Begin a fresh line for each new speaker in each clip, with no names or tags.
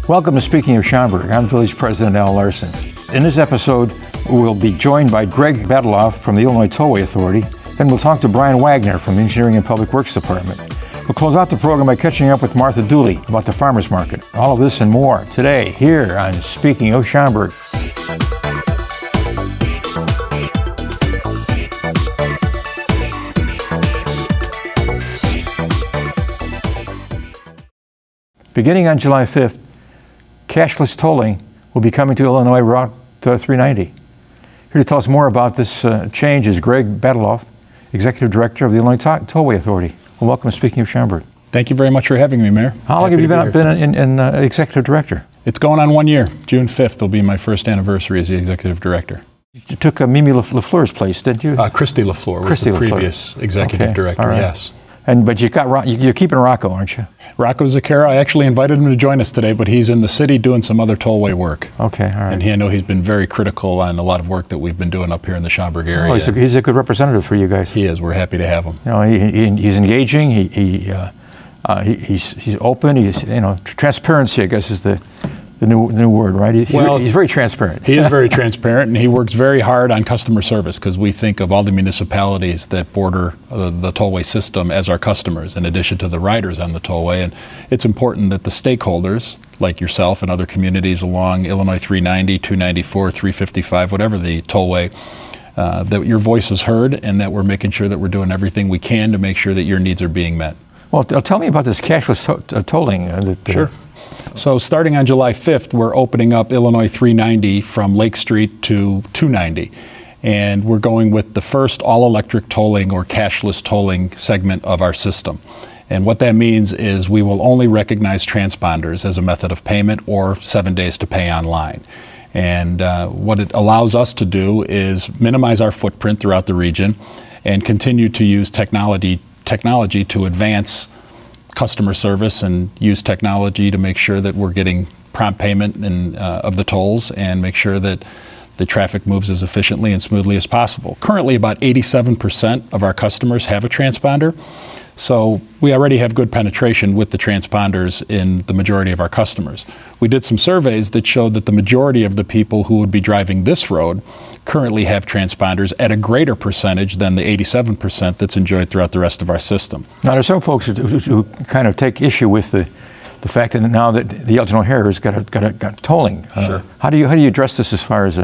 Welcome to Speaking of Schaumburg. I'm Village President Al Larson. In this episode, we'll be joined by Greg Bedalov from the Illinois Tollway Authority. Then we'll talk to Brian Wagner from the Engineering and Public Works Department. We'll close out the program by catching up with Martha Dooley about the Farmers Market. All of this and more today here on Speaking of Schaumburg. Beginning on July 5th, cashless tolling will be coming to Illinois Route 390. Here to tell us more about this change is Greg Bedalov, Executive Director of the Illinois Tollway Authority. Well, welcome to Speaking of Schaumburg.
Thank you very much for having me, Mayor.
How long have you been Executive Director?
It's going on 1 year. June 5th will be my first anniversary as the Executive Director.
You took Mimi LaFleur's place, didn't you?
Christy LaFleur was the previous Executive Director,
right.
Yes.
But you're keeping Rocco, aren't you?
Rocco Zucchero, I actually invited him to join us today, but he's in the city doing some other tollway work.
Okay, all right.
And I know he's been very critical on a lot of work that we've been doing up here in the Schaumburg area.
Oh, he's a good representative for you guys.
He is. We're happy to have him.
You know, he's engaging. He's open. Transparency, I guess, is the new word, right? He's very transparent.
He is very transparent, and he works very hard on customer service because we think of all the municipalities that border the tollway system as our customers, in addition to the riders on the tollway. And it's important that the stakeholders, like yourself and other communities along Illinois 390, 294, 355, whatever the tollway, that your voice is heard and that we're making sure that we're doing everything we can to make sure that your needs are being met. Well,
tell me about this cashless tolling.
Sure. So starting on July 5th, we're opening up Illinois 390 from Lake Street to 290. And we're going with the first all-electric tolling or cashless tolling segment of our system. And what that means is we will only recognize transponders as a method of payment or 7 days to pay online. And what it allows us to do is minimize our footprint throughout the region and continue to use technology to advance customer service and use technology to make sure that we're getting prompt payment of the tolls and make sure that the traffic moves as efficiently and smoothly as possible. Currently, about 87% of our customers have a transponder, so we already have good penetration with the transponders in the majority of our customers. We did some surveys that showed that the majority of the people who would be driving this road currently have transponders at a greater percentage than the 87% that's enjoyed throughout the rest of our system.
Now, there's some folks who kind of take issue with the fact that now that the Elgin O'Hare has got tolling.
Sure.
How do you address this as far as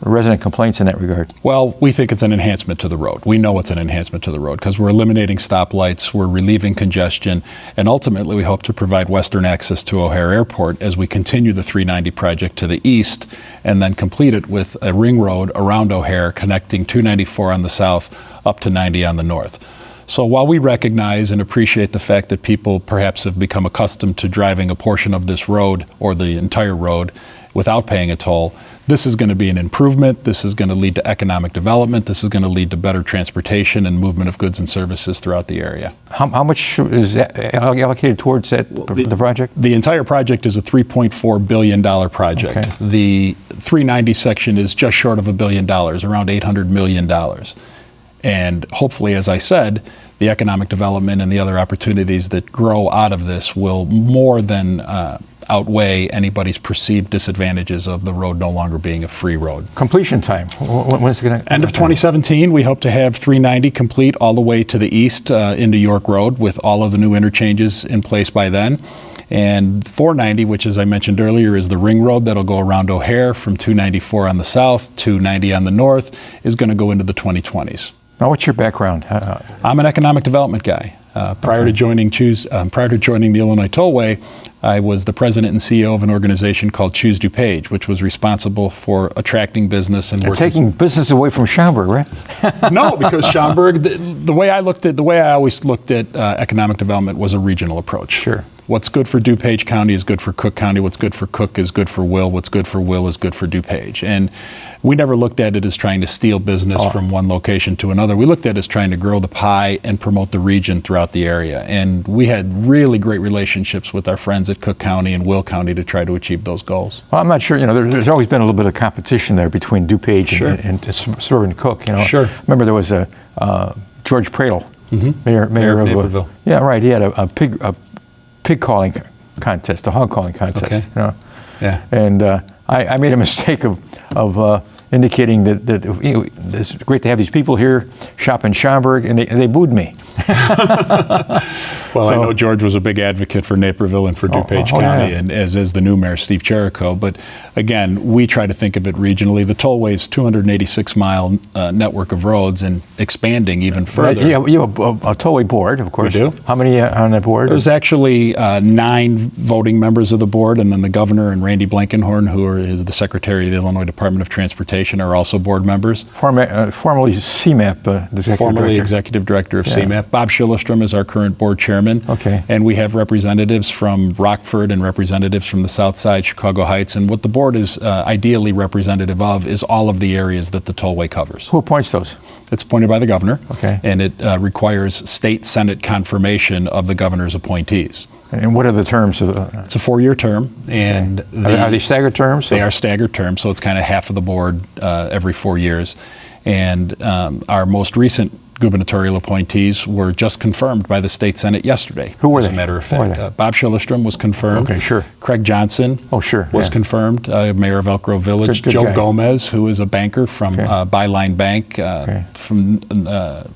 resident complaints in that regard?
Well, we think it's an enhancement to the road. We know it's an enhancement to the road because we're eliminating stoplights, we're relieving congestion, and ultimately we hope to provide western access to O'Hare Airport as we continue the 390 project to the east and then complete it with a ring road around O'Hare connecting 294 on the south up to 90 on the north. So while we recognize and appreciate the fact that people perhaps have become accustomed to driving a portion of this road or the entire road without paying a toll, this is going to be an improvement. This is going to lead to economic development. This is going to lead to better transportation and movement of goods and services throughout the area.
How much is allocated towards the project?
The entire project is a $3.4 billion project.
Okay.
The 390 section is just short of $1 billion, around $800 million. And hopefully, as I said, the economic development and the other opportunities that grow out of this will more than outweigh anybody's perceived disadvantages of the road no longer being a free road.
Completion time, when is it going to?
End of 2017, we hope to have 390 complete all the way to the east into York Road with all of the new interchanges in place by then. And 490, which as I mentioned earlier is the ring road that'll go around O'Hare from 294 on the south to 90 on the north, is going to go into the 2020s.
Now, what's your background?
I'm an economic development guy. Prior to joining the Illinois Tollway, I was the president and CEO of an organization called Choose DuPage, which was responsible for attracting business and
taking business away from Schaumburg, right?
No, because Schaumburg, the way I always looked at economic development was a regional approach.
Sure.
What's good for DuPage County is good for Cook County. What's good for Cook is good for Will. What's good for Will is good for DuPage. And we never looked at it as trying to steal business from one location to another. We looked at it as trying to grow the pie and promote the region throughout the area. And we had really great relationships with our friends at Cook County and Will County to try to achieve those goals.
Well, I'm not sure, there's always been a little bit of competition there between DuPage
Sure.
and suburban Cook,
Sure.
I remember there was George Pradle, mayor
of
of
Naperville.
Yeah, right. He had a pig calling contest, a hog calling contest.
Okay.
You know?
Yeah.
And I made a mistake of indicating that it's great to have these people here shop in Schaumburg, and they booed me.
Well, I know George was a big advocate for Naperville and for DuPage County, and as is the new mayor, Steve Cherico. But again, we try to think of it regionally. The Tollway's 286-mile network of roads and expanding even further.
Right. You have a Tollway board, of course.
We do.
How many on that board?
There's actually 9 voting members of the board, and then the governor and Randy Blankenhorn, who is the secretary of the Illinois Department of Transportation, are also board members.
Formerly CMAP
Executive Director of CMAP. Bob Schillestrom is our current board chairman.
Okay.
And we have representatives from Rockford and representatives from the South Side, Chicago Heights. And what the board is ideally representative of is all of the areas that the Tollway covers.
Who appoints those?
It's appointed by the governor.
Okay.
And it requires state Senate confirmation of the governor's appointees.
And what are the terms of
It's a 4-year term. And
are they staggered terms?
They are staggered terms, so it's kind of half of the board every 4 years. And our most recent gubernatorial appointees were just confirmed by the state Senate yesterday.
Who were they?
As a matter of fact, Bob Schillestrom was confirmed.
Okay, sure.
Craig Johnson was confirmed, mayor of Elk Grove Village.
Good
Joe
guy.
Gomez, who is a banker from Byline Bank,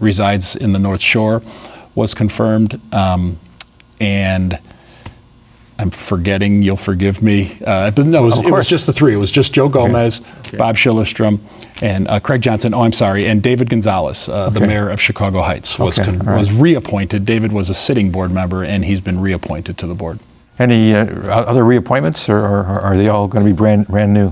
resides in the North Shore, was confirmed. And I'm forgetting, you'll forgive me. But no, it was just the 3. It was just Joe Gomez, Bob Schillestrom, and Craig Johnson, and David Gonzalez, the mayor of Chicago Heights, was reappointed. David was a sitting board member, and he's been reappointed to the board.
Any other reappointments, or are they all going to be brand new?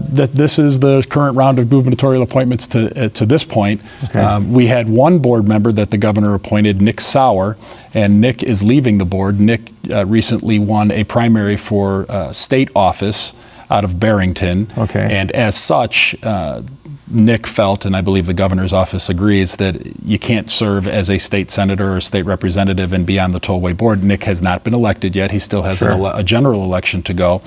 This is the current round of gubernatorial appointments to this point. Okay. We had one board member that the governor appointed, Nick Sauer, and Nick is leaving the board. Nick recently won a primary for state office out of Barrington, and as such, Nick felt, and I believe the governor's office agrees, that you can't serve as a state senator or state representative and be on the Tollway board. Nick has not been elected yet. He still has a general election to go.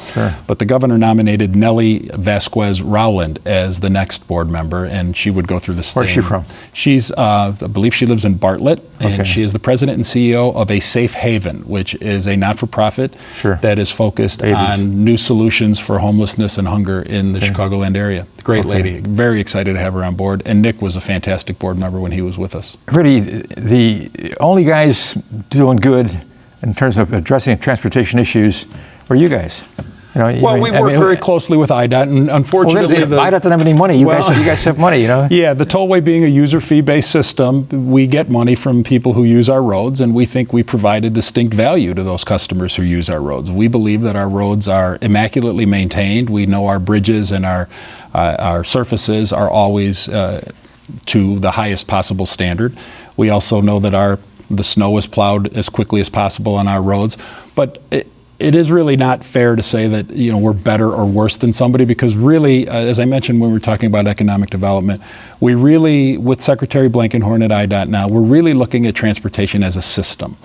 But the governor nominated Nellie Vasquez Rowland as the next board member, and she would go through this thing.
Where's she from?
She's, I believe she lives in Bartlett, and she is the president and CEO of A Safe Haven, which is a not-for-profit that is focused on new solutions for homelessness and hunger in the Chicagoland area. Great lady, very excited to have her on board, and Nick was a fantastic board member when he was with us.
Really, the only guys doing good in terms of addressing transportation issues were you guys. You know,
we work very closely with IDOT, and unfortunately,
IDOT doesn't have any money. You guys have money, you know.
Yeah, the Tollway being a user fee-based system, we get money from people who use our roads, and we think we provide a distinct value to those customers who use our roads. We believe that our roads are immaculately maintained. We know our bridges and our surfaces are always to the highest possible standard. We also know that the snow is plowed as quickly as possible on our roads, but it is really not fair to say that we're better or worse than somebody, because really, as I mentioned when we were talking about economic development, we really, with Secretary Blankenhorn at IDOT now, we're really looking at transportation as a system.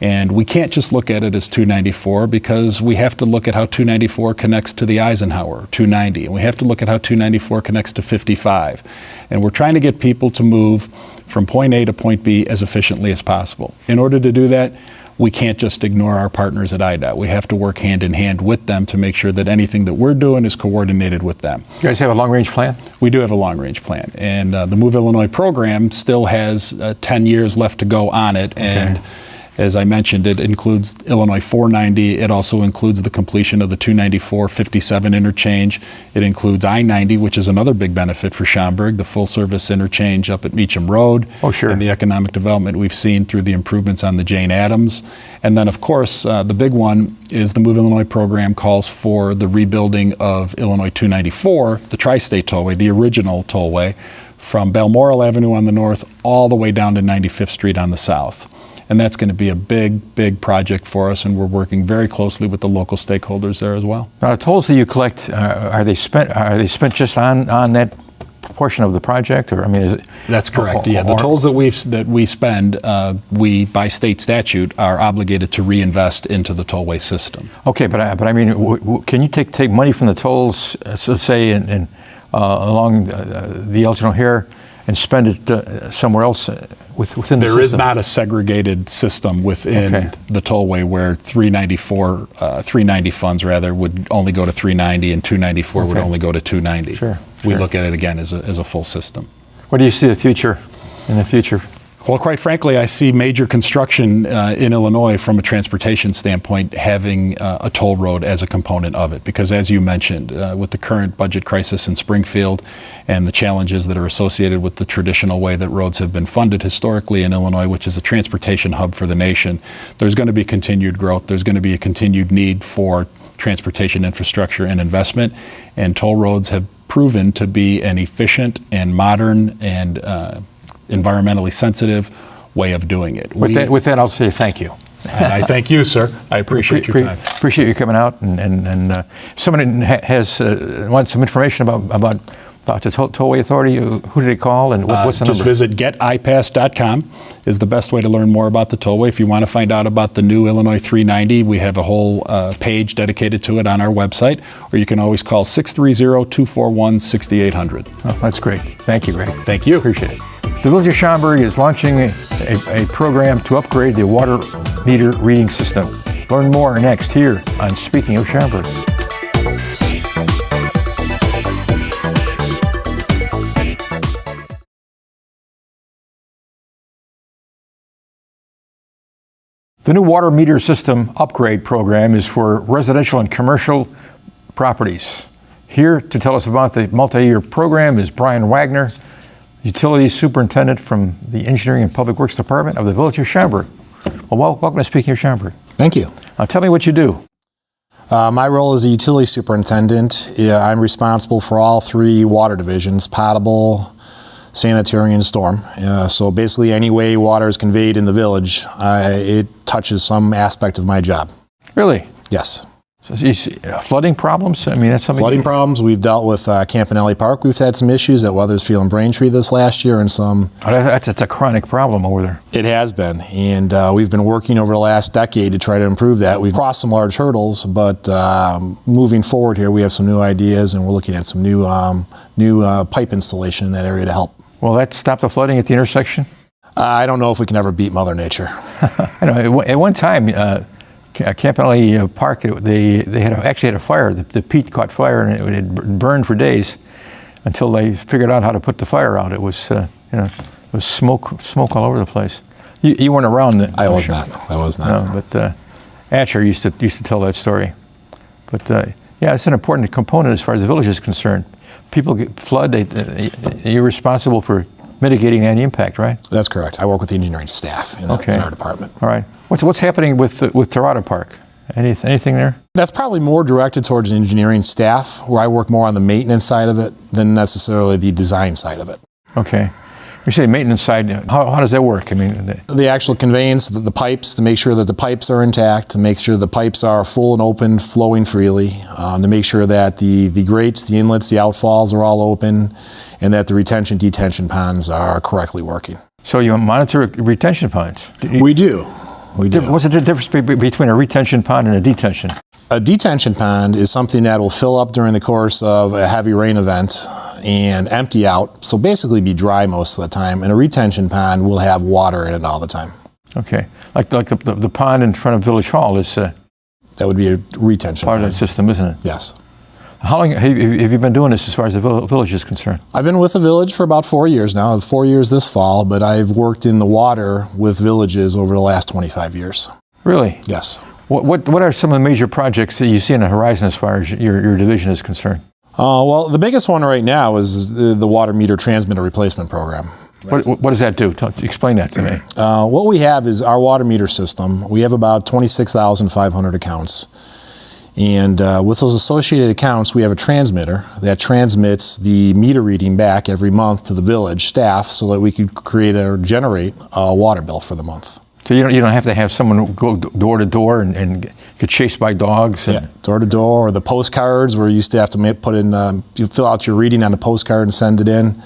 And we can't just look at it as 294, because we have to look at how 294 connects to the Eisenhower, 290. And we have to look at how 294 connects to 55. And we're trying to get people to move from point A to point B as efficiently as possible. In order to do that, we can't just ignore our partners at IDOT. We have to work hand in hand with them to make sure that anything that we're doing is coordinated with them.
You guys have a long-range plan?
We do have a long-range plan. And the Move Illinois program still has 10 years left to go on it. And as I mentioned, it includes Illinois 490. It also includes the completion of the 294-57 interchange. It includes I-90, which is another big benefit for Schaumburg, the full-service interchange up at Meacham Road. And the economic development we've seen through the improvements on the Jane Addams. And then, of course, the big one is the Move Illinois program calls for the rebuilding of Illinois 294, the Tri-State Tollway, the original tollway, from Balmoral Avenue on the north all the way down to 95th Street on the south. And that's going to be a big, big project for us, and we're working very closely with the local stakeholders there as well. Now,
the tolls that you collect, are they spent just on that portion of the project, or is it?
That's correct. The tolls that we spend, we by state statute are obligated to reinvest into the tollway system.
Okay, but I mean, can you take money from the tolls, let's say along the Elgin O'Hare, and spend it somewhere else within the system?
There is not a segregated system within the tollway where 390 funds rather would only go to 390 and 294 would only go to 290.
Sure.
We look at it again as a full system.
What do you see in the future?
Well, quite frankly, I see major construction in Illinois from a transportation standpoint having a toll road as a component of it. Because as you mentioned, with the current budget crisis in Springfield and the challenges that are associated with the traditional way that roads have been funded historically in Illinois, which is a transportation hub for the nation, there's going to be continued growth. There's going to be a continued need for transportation infrastructure and investment. And toll roads have proven to be an efficient and modern and environmentally sensitive way of doing it.
With that, I'll say thank you.
And I thank you, sir. I appreciate your time.
Appreciate you coming out. And if someone wants some information about the Tollway Authority, who do they call and what's the number?
Just visit getipass.com is the best way to learn more about the Tollway. If you want to find out about the new Illinois 390, we have a whole page dedicated to it on our website, or you can always call 630-241-6800.
Oh, that's great. Thank you, Greg.
Thank you.
Appreciate it. The Village of Schaumburg is launching a program to upgrade the water meter reading system. Learn more next here on Speaking of Schaumburg. The new water meter system upgrade program is for residential and commercial properties. Here to tell us about the multi-year program is Brian Wagner, Utilities Superintendent from the Engineering and Public Works Department of the Village of Schaumburg. Well, welcome to Speaking of Schaumburg.
Thank you.
Tell me what you do.
My role as a utility superintendent, I'm responsible for all three water divisions: potable, sanitary, and storm. So basically any way water is conveyed in the village, it touches some aspect of my job.
Really?
Yes.
So you see, flooding problems? I mean, that's something.
Flooding problems. We've dealt with Campanelli Park. We've had some issues at Weathersfield and Braintree this last year, and some.
That's a chronic problem over there.
It has been, and we've been working over the last decade to try to improve that. We've crossed some large hurdles, but moving forward here, we have some new ideas, and we're looking at some new pipe installation in that area to help. Will
that stop the flooding at the intersection?
I don't know if we can ever beat Mother Nature.
I know. At one time, Campanelli Park, they actually had a fire. The peat caught fire and it had burned for days until they figured out how to put the fire out. It was, it was smoke all over the place. You weren't around then.
I was not.
No, but Atcher used to tell that story. But yeah, it's an important component as far as the village is concerned. People get flood. You're responsible for mitigating any impact, right?
That's correct. I work with the engineering staff in our department.
All right. What's happening with Terrata Park? Anything there?
That's probably more directed towards engineering staff, where I work more on the maintenance side of it than necessarily the design side of it.
Okay. You say maintenance side, how does that work? I mean,
the actual conveyance, the pipes, to make sure that the pipes are intact, to make sure the pipes are full and open, flowing freely, to make sure that the grates, the inlets, the outfalls are all open, and that the detention ponds are correctly working.
So you monitor retention ponds?
We do.
What's the difference between a retention pond and a detention?
A detention pond is something that will fill up during the course of a heavy rain event and empty out, so basically be dry most of the time. And a retention pond will have water in it all the time.
Okay, like the pond in front of Village Hall is.
That would be a retention
part
pond.
of that system, isn't it?
Yes.
How long have you been doing this as far as the village is concerned?
I've been with the village for about 4 years now. 4 years this fall, but I've worked in the water with villages over the last 25 years.
Really?
Yes.
What are some of the major projects that you see on the horizon as far as your division is concerned?
Well, the biggest one right now is the water meter transmitter replacement program.
What does that do? Explain that to me.
What we have is our water meter system. We have about 26,500 accounts. And with those associated accounts, we have a transmitter that transmits the meter reading back every month to the village staff so that we could create or generate a water bill for the month.
So you don't have to have someone go door to door and get chased by dogs?
Yeah, door to door, or the postcards where you used to have to you fill out your reading on a postcard and send it in.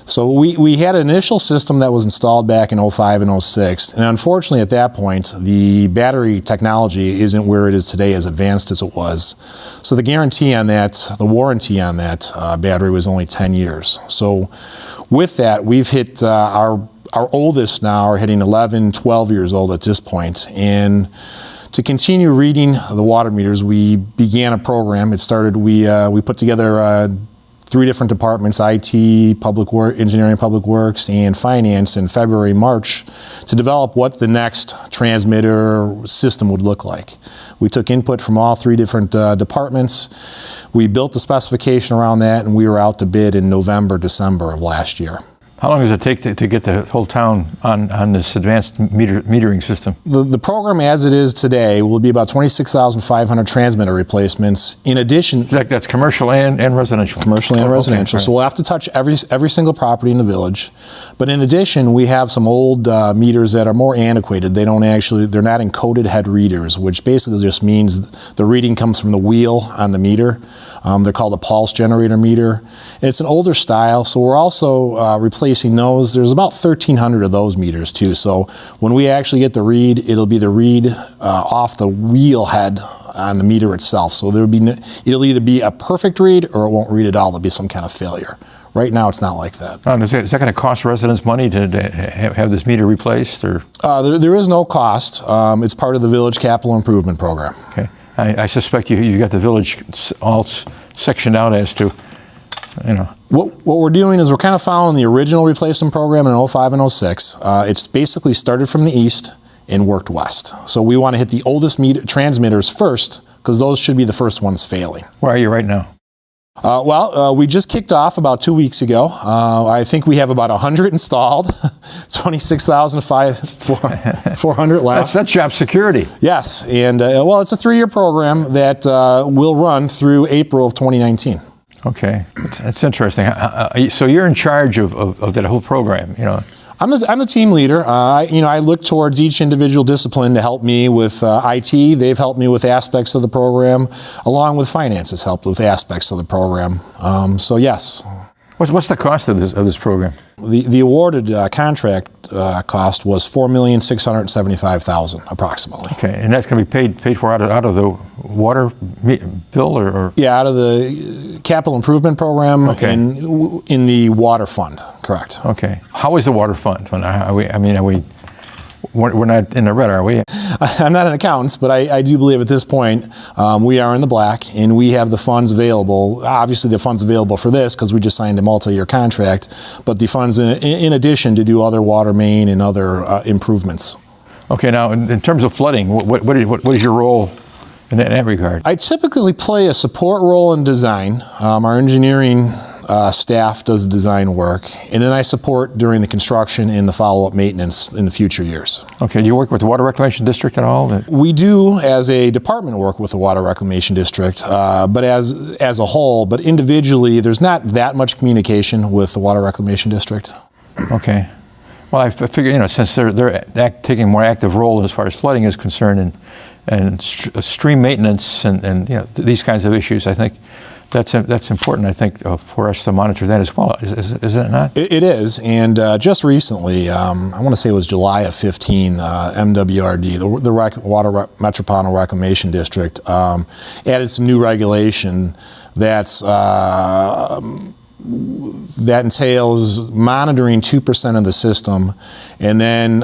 So we had an initial system that was installed back in 05 and 06, and unfortunately at that point, the battery technology isn't where it is today, as advanced as it was. So the guarantee on that, the warranty on that battery was only 10 years. So with that, we've hit our oldest now are hitting 11, 12 years old at this point. And to continue reading the water meters, we began a program. It started, we put together 3 different departments, IT, engineering, public works, and finance in February, March, to develop what the next transmitter system would look like. We took input from all 3 different departments. We built the specification around that, and we were out to bid in November, December of last year.
How long does it take to get the whole town on this advanced metering system?
The program as it is today will be about 26,500 transmitter replacements. In addition,
That's commercial and residential?
Commercial and residential.
Okay,
so we'll have to touch every single property in the village. But in addition, we have some old meters that are more antiquated. They're not encoded head readers, which basically just means the reading comes from the wheel on the meter. They're called a pulse generator meter. And it's an older style, so we're also replacing those. There's about 1,300 of those meters too. So when we actually get the read, it'll be the read off the wheel head on the meter itself. So it'll either be a perfect read or it won't read at all. There'll be some kind of failure. Right now, it's not like that.
Is that going to cost residents money to have this meter replaced? Or?
There is no cost. It's part of the village capital improvement program.
Okay. I suspect you got the village all sectioned out as to,
What we're doing is we're kind of following the original replacement program in 05 and 06. It's basically started from the east and worked west. So we want to hit the oldest transmitters first, because those should be the first ones failing.
Where are you right now?
We just kicked off about 2 weeks ago. I think we have about 100 installed, 26,400 left.
That's job security.
Yes, and it's a 3-year program that will run through April of 2019.
Okay, that's interesting. So you're in charge of that whole program,
I'm the team leader. I look towards each individual discipline to help me with IT. They've helped me with aspects of the program, along with finance has helped with aspects of the program. So yes.
What's the cost of this program?
The awarded contract cost was $4,675,000 approximately.
Okay, and that's going to be paid for out of the water bill or? Yeah,
out of the capital improvement program.
Okay.
in the water fund, correct.
Okay. How is the water fund? We're not in the red, are we?
I'm not an accountant, but I do believe at this point we are in the black, and we have the funds available. Obviously, the funds available for this because we just signed a multi-year contract, but the funds in addition to do other water main and other improvements.
Okay, now in terms of flooding, what is your role in that regard?
I typically play a support role in design. Our engineering staff does the design work, and then I support during the construction and the follow-up maintenance in the future years.
Okay, do you work with the Water Reclamation District at all?
We do, as a department, work with the Water Reclamation District, but as a whole, but individually, there's not that much communication with the Water Reclamation District.
Okay. Well, I figure, since they're taking a more active role as far as flooding is concerned and stream maintenance and these kinds of issues, I think that's important, I think, for us to monitor that as well. Is it not?
It is, and just recently, I want to say it was July of 15, MWRD, the Water Metropolitan Reclamation District, added some new regulation that entails monitoring 2% of the system, and then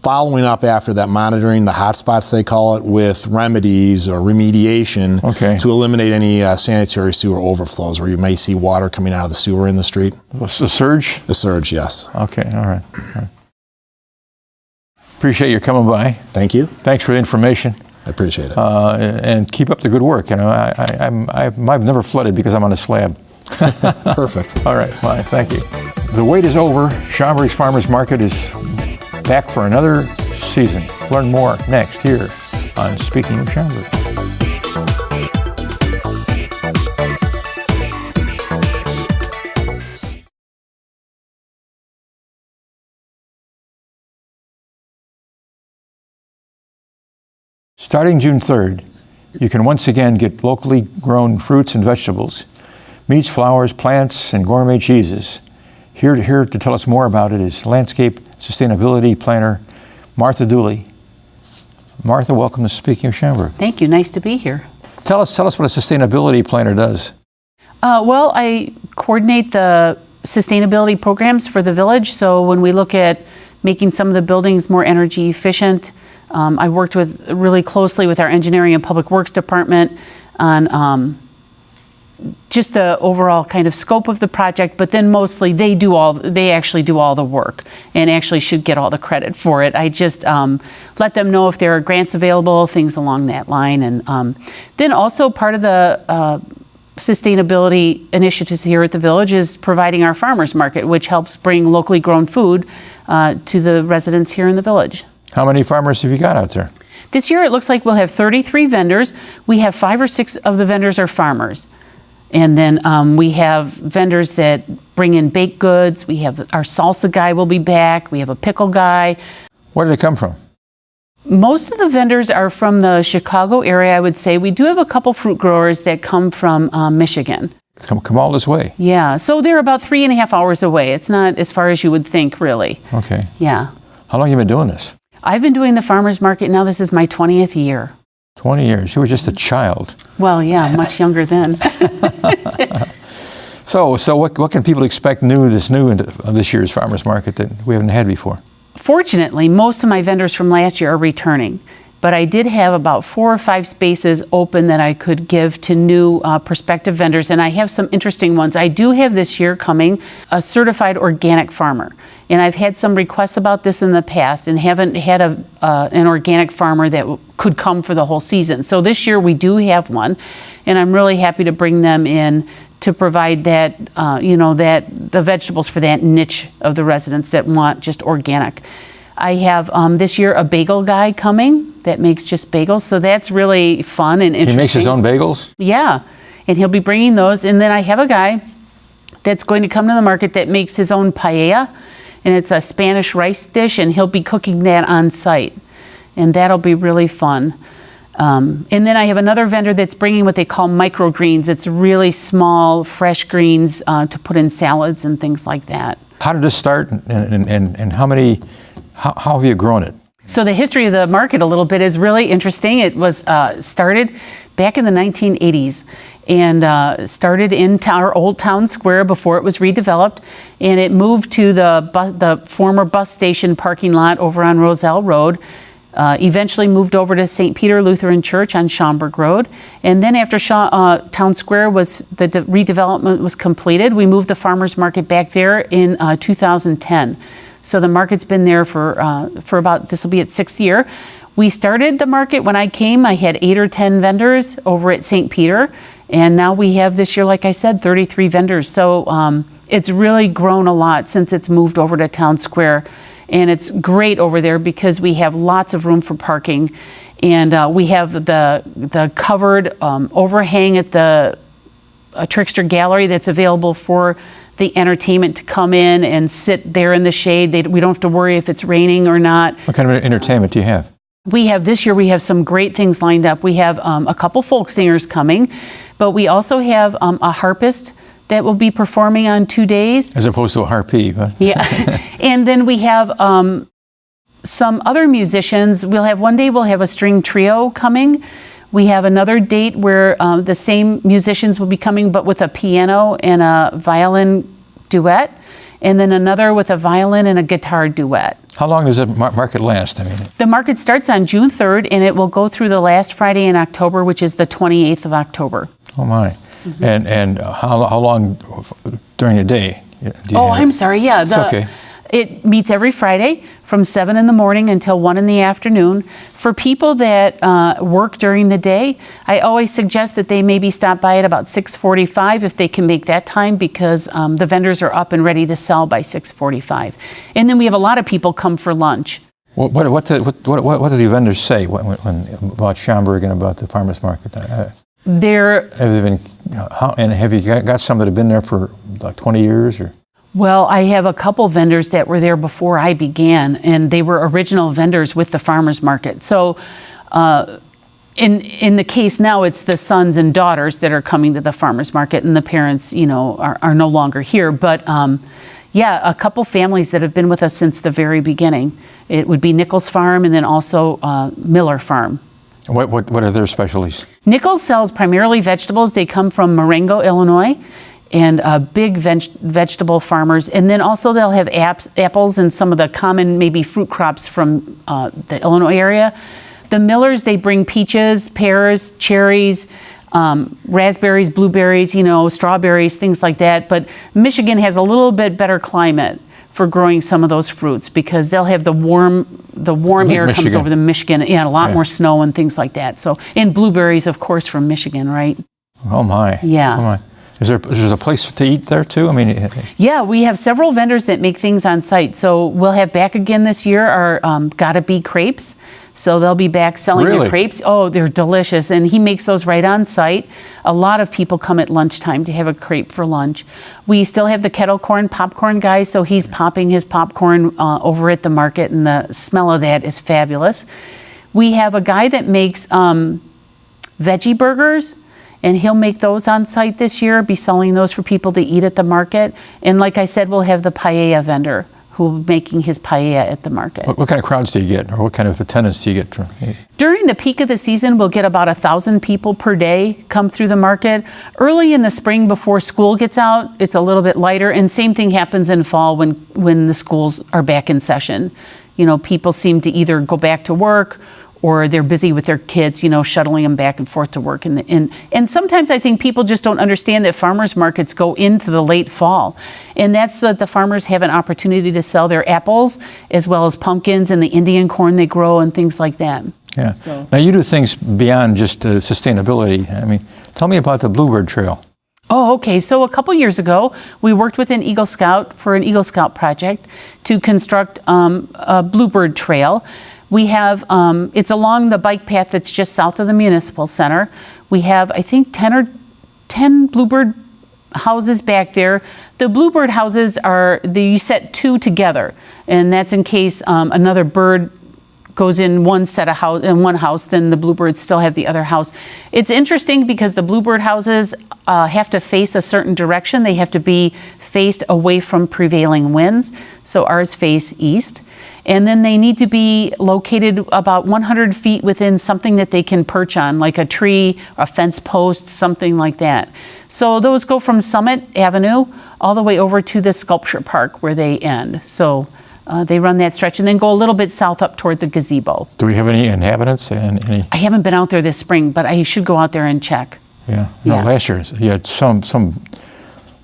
following up after that, monitoring the hotspots, they call it, with remedies or remediation to eliminate any sanitary sewer overflows where you may see water coming out of the sewer in the street.
The surge?
The surge, yes.
Okay, all right. Appreciate you coming by.
Thank you.
Thanks for the information.
I appreciate it.
And keep up the good work. I've never flooded because I'm on a slab.
Perfect.
All right, fine, thank you. The wait is over. Schaumburg Farmers Market is back for another season. Learn more next here on Speaking of Schaumburg. Starting June 3rd, you can once again get locally grown fruits and vegetables, meats, flowers, plants, and gourmet cheeses Here to tell us more about it is landscape sustainability planner Martha Dooley. Martha, welcome to Speaking of Schaumburg.
Thank you. Nice to be here.
Tell us what a sustainability planner does.
Well, I coordinate the sustainability programs for the village. So when we look at making some of the buildings more energy efficient, I worked really closely with our engineering and public works department on just the overall kind of scope of the project, but then mostly they actually do all the work and actually should get all the credit for it. I just let them know if there are grants available, things along that line. And then also part of the sustainability initiatives here at the village is providing our farmers market, which helps bring locally grown food to the residents here in the village.
How many farmers have you got out there?
This year it looks like we'll have 33 vendors. We have 5 or 6 of the vendors are farmers. And then we have vendors that bring in baked goods. We have our salsa guy will be back. We have a pickle guy.
Where do they come from?
Most of the vendors are from the Chicago area, I would say. We do have a couple fruit growers that come from Michigan.
Come all this way?
Yeah, so they're about 3.5 hours away. It's not as far as you would think, really.
Okay.
Yeah.
How long have you been doing this?
I've been doing the farmers market now. This is my 20th year.
20 years. You were just a child.
Well, yeah, much younger then.
So what can people expect this year's farmers market that we haven't had before?
Fortunately, most of my vendors from last year are returning, but I did have about 4 or 5 spaces open that I could give to new prospective vendors, and I have some interesting ones. I do have this year coming a certified organic farmer, and I've had some requests about this in the past and haven't had an organic farmer that could come for the whole season. So this year we do have one, and I'm really happy to bring them in to provide that, the vegetables for that niche of the residents that want just organic. I have this year a bagel guy coming that makes just bagels, so that's really fun and interesting.
He makes his own bagels?
Yeah, and he'll be bringing those. And then I have a guy that's going to come to the market that makes his own paella, and it's a Spanish rice dish, and he'll be cooking that on site, and that'll be really fun. And then I have another vendor that's bringing what they call microgreens. It's really small, fresh greens to put in salads and things like that.
How did this start, and how have you grown it?
So the history of the market a little bit is really interesting. It was started back in the 1980s and started in our old town square before it was redeveloped, and it moved to the former bus station parking lot over on Roselle Road. Eventually moved over to St. Peter Lutheran Church on Schaumburg Road. And then after Town Square redevelopment was completed, we moved the farmers market back there in 2010. So the market's been there for about, this will be its 6th year. We started the market when I came, I had 8 or 10 vendors over at St. Peter. And now we have this year, like I said, 33 vendors. So it's really grown a lot since it's moved over to Town Square. And it's great over there because we have lots of room for parking, and we have the covered overhang at the Trickster Gallery that's available for the entertainment to come in and sit there in the shade. We don't have to worry if it's raining or not.
What kind of entertainment do you have?
This year we have some great things lined up. We have a couple folk singers coming, but we also have a harpist that will be performing on 2 days.
As opposed to a harpy, huh?
Yeah. And then we have some other musicians. One day we'll have a string trio coming. We have another date where the same musicians will be coming, but with a piano and a violin duet. And then another with a violin and a guitar duet.
How long does the market last?
The market starts on June 3rd, and it will go through the last Friday in October, which is the 28th of October.
Oh, my. Mm-hmm. And how long during the day?
I'm sorry. Yeah,
it's okay.
It meets every Friday from 7 in the morning until 1 in the afternoon. For people that work during the day, I always suggest that they maybe stop by at about 6:45 if they can make that time, because the vendors are up and ready to sell by 6:45. And then we have a lot of people come for lunch.
What do the vendors say about Schaumburg and about the farmers market? Have you got some that have been there for like 20 years? Or?
Well, I have a couple vendors that were there before I began, and they were original vendors with the farmers market. So in the case now, it's the sons and daughters that are coming to the farmers market, and the parents, are no longer here. But Yeah, a couple families that have been with us since the very beginning. It would be Nichols Farm and then also Miller Farm.
What are their specialties?
Nichols sells primarily vegetables. They come from Marengo, Illinois, and big vegetable farmers. And then also they'll have apples and some of the common maybe fruit crops from the Illinois area. The Millers, they bring peaches, pears, cherries, raspberries, blueberries, strawberries, things like that. But Michigan has a little bit better climate for growing some of those fruits because they'll have the warm air
Michigan.
comes over the Michigan, a lot more snow and things like that. So, and blueberries, of course, from Michigan, right?
Oh my.
Yeah.
Oh my. Is there a place to eat there too? I mean,
yeah, we have several vendors that make things on site. So we'll have back again this year our Gotta Be crepes. So they'll be back selling
Really?
their crepes. Oh, they're delicious. And he makes those right on site. A lot of people come at lunchtime to have a crepe for lunch. We still have the kettle corn popcorn guy. So he's popping his popcorn over at the market, and the smell of that is fabulous. We have a guy that makes veggie burgers, and he'll make those on site this year, be selling those for people to eat at the market. And like I said, we'll have the paella vendor who will be making his paella at the market.
what kind of crowds do you get, or what kind of attendance do you get?
During the peak of the season, we'll get about 1,000 people per day come through the market. Early in the spring, before school gets out, it's a little bit lighter. And same thing happens in fall when the schools are back in session. People seem to either go back to work or they're busy with their kids, shuttling them back and forth to work. And sometimes I think people just don't understand that farmers markets go into the late fall. And that's so that the farmers have an opportunity to sell their apples as well as pumpkins and the Indian corn they grow and things like that.
Yeah.
So.
Now you do things beyond just sustainability. I mean, tell me about the Bluebird Trail.
Oh, okay. So a couple years ago, we worked with an Eagle Scout for an Eagle Scout project to construct a Bluebird Trail. We have, it's along the bike path that's just south of the Municipal Center. We have, I think, 10 Bluebird houses back there. The Bluebird houses you set two together, and that's in case another bird goes in one house, then the bluebirds still have the other house. It's interesting because the bluebird houses have to face a certain direction. They have to be faced away from prevailing winds. So ours face east. And then they need to be located about 100 feet within something that they can perch on, like a tree, a fence post, something like that. So those go from Summit Avenue all the way over to the Sculpture Park where they end. So they run that stretch and then go a little bit south up toward the gazebo.
Do we have any inhabitants? I
haven't been out there this spring, but I should go out there and check.
Yeah.
Yeah.
No, last year you had some,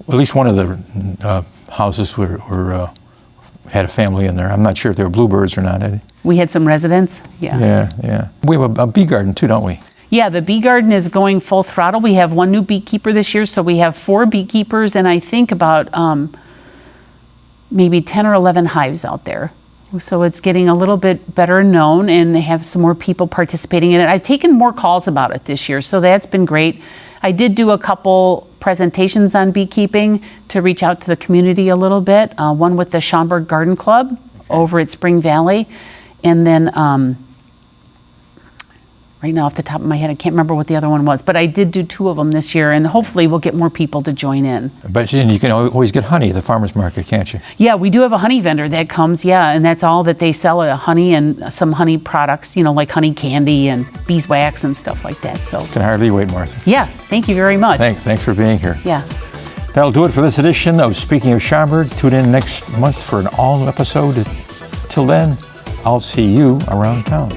at least one of the houses had a family in there. I'm not sure if they were bluebirds or not.
We had some residents. Yeah.
Yeah. We have a bee garden too, don't we?
Yeah, the bee garden is going full throttle. We have one new beekeeper this year, so we have 4 beekeepers and I think about maybe 10 or 11 hives out there. So it's getting a little bit better known and they have some more people participating in it. I've taken more calls about it this year, so that's been great. I did do a couple presentations on beekeeping to reach out to the community a little bit. One with the Schaumburg Garden Club over at Spring Valley. And then right now off the top of my head, I can't remember what the other one was, but I did do 2 of them this year, and hopefully we'll get more people to join in.
But you can always get honey at the farmer's market, can't you?
Yeah, we do have a honey vendor that comes, and that's all that they sell, honey and some honey products, like honey candy and beeswax and stuff like that. So
Can hardly wait, Martha.
yeah, thank you very much.
Thanks for being here.
Yeah.
That'll do it for this edition of Speaking of Schaumburg. Tune in next month for an all-new episode. Till then, I'll see you around town.